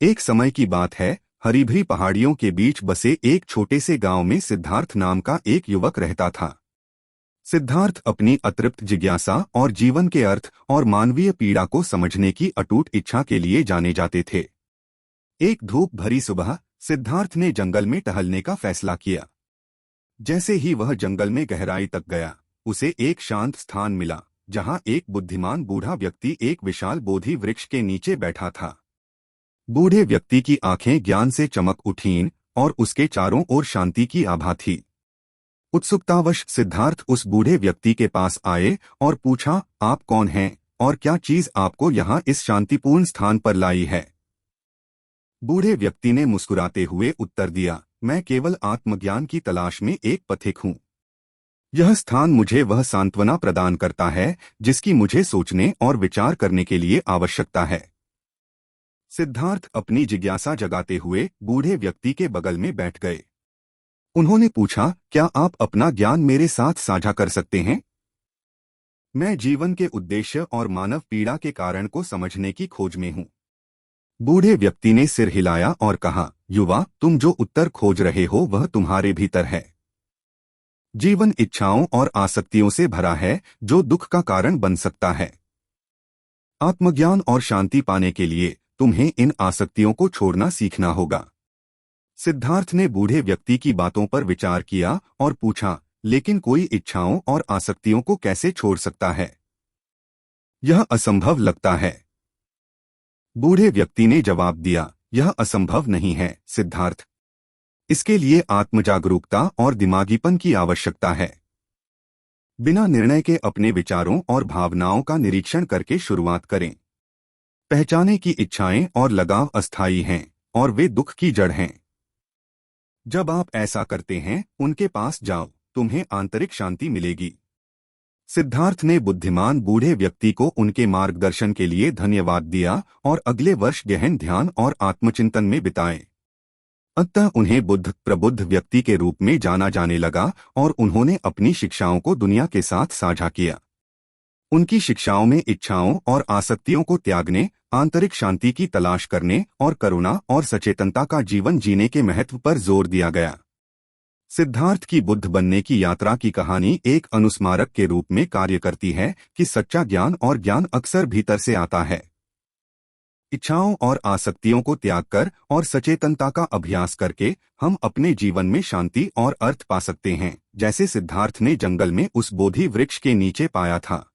एक समय की बात है, हरी भरी पहाड़ियों के बीच बसे एक छोटे से गांव में सिद्धार्थ नाम का एक युवक रहता था। सिद्धार्थ अपनी अतृप्त जिज्ञासा और जीवन के अर्थ और मानवीय पीड़ा को समझने की अटूट इच्छा के लिए जाने जाते थे। एक धूप भरी सुबह सिद्धार्थ ने जंगल में टहलने का फैसला किया। जैसे ही वह जंगल में गहराई तक गया, उसे एक शांत स्थान मिला जहां एक बुद्धिमान बूढ़ा व्यक्ति एक विशाल बोधि वृक्ष के नीचे बैठा था। बूढ़े व्यक्ति की आंखें ज्ञान से चमक उठीं और उसके चारों ओर शांति की आभा थी। उत्सुकतावश सिद्धार्थ उस बूढ़े व्यक्ति के पास आए और पूछा, आप कौन हैं और क्या चीज आपको यहाँ इस शांतिपूर्ण स्थान पर लाई है? बूढ़े व्यक्ति ने मुस्कुराते हुए उत्तर दिया, मैं केवल आत्मज्ञान की तलाश में एक पथिक हूँ। यह स्थान मुझे वह सांत्वना प्रदान करता है जिसकी मुझे सोचने और विचार करने के लिए आवश्यकता है। सिद्धार्थ अपनी जिज्ञासा जगाते हुए बूढ़े व्यक्ति के बगल में बैठ गए। उन्होंने पूछा, क्या आप अपना ज्ञान मेरे साथ साझा कर सकते हैं? मैं जीवन के उद्देश्य और मानव पीड़ा के कारण को समझने की खोज में हूँ। बूढ़े व्यक्ति ने सिर हिलाया और कहा, युवा, तुम जो उत्तर खोज रहे हो वह तुम्हारे भीतर है। जीवन इच्छाओं और आसक्तियों से भरा है जो दुख का कारण बन सकता है। आत्मज्ञान और शांति पाने के लिए तुम्हें इन आसक्तियों को छोड़ना सीखना होगा। सिद्धार्थ ने बूढ़े व्यक्ति की बातों पर विचार किया और पूछा, लेकिन कोई इच्छाओं और आसक्तियों को कैसे छोड़ सकता है? यह असंभव लगता है। बूढ़े व्यक्ति ने जवाब दिया, यह असंभव नहीं है सिद्धार्थ। इसके लिए आत्मजागरूकता और दिमागीपन की आवश्यकता है। बिना निर्णय के अपने विचारों और भावनाओं का निरीक्षण करके शुरुआत करें। पहचाने की इच्छाएं और लगाव अस्थायी हैं और वे दुख की जड़ हैं। जब आप ऐसा करते हैं, उनके पास जाओ, तुम्हें आंतरिक शांति मिलेगी। सिद्धार्थ ने बुद्धिमान बूढ़े व्यक्ति को उनके मार्गदर्शन के लिए धन्यवाद दिया और अगले वर्ष गहन ध्यान और आत्मचिंतन में बिताए। अतः उन्हें बुद्ध प्रबुद्ध व्यक्ति के रूप में जाना जाने लगा और उन्होंने अपनी शिक्षाओं को दुनिया के साथ साझा किया। उनकी शिक्षाओं में इच्छाओं और आसक्तियों को त्यागने, आंतरिक शांति की तलाश करने और करुणा और सचेतनता का जीवन जीने के महत्व पर जोर दिया गया। सिद्धार्थ की बुद्ध बनने की यात्रा की कहानी एक अनुस्मारक के रूप में कार्य करती है कि सच्चा ज्ञान और ज्ञान अक्सर भीतर से आता है। इच्छाओं और आसक्तियों को त्याग कर और सचेतनता का अभ्यास करके हम अपने जीवन में शांति और अर्थ पा सकते हैं, जैसे सिद्धार्थ ने जंगल में उस बोधि वृक्ष के नीचे पाया था।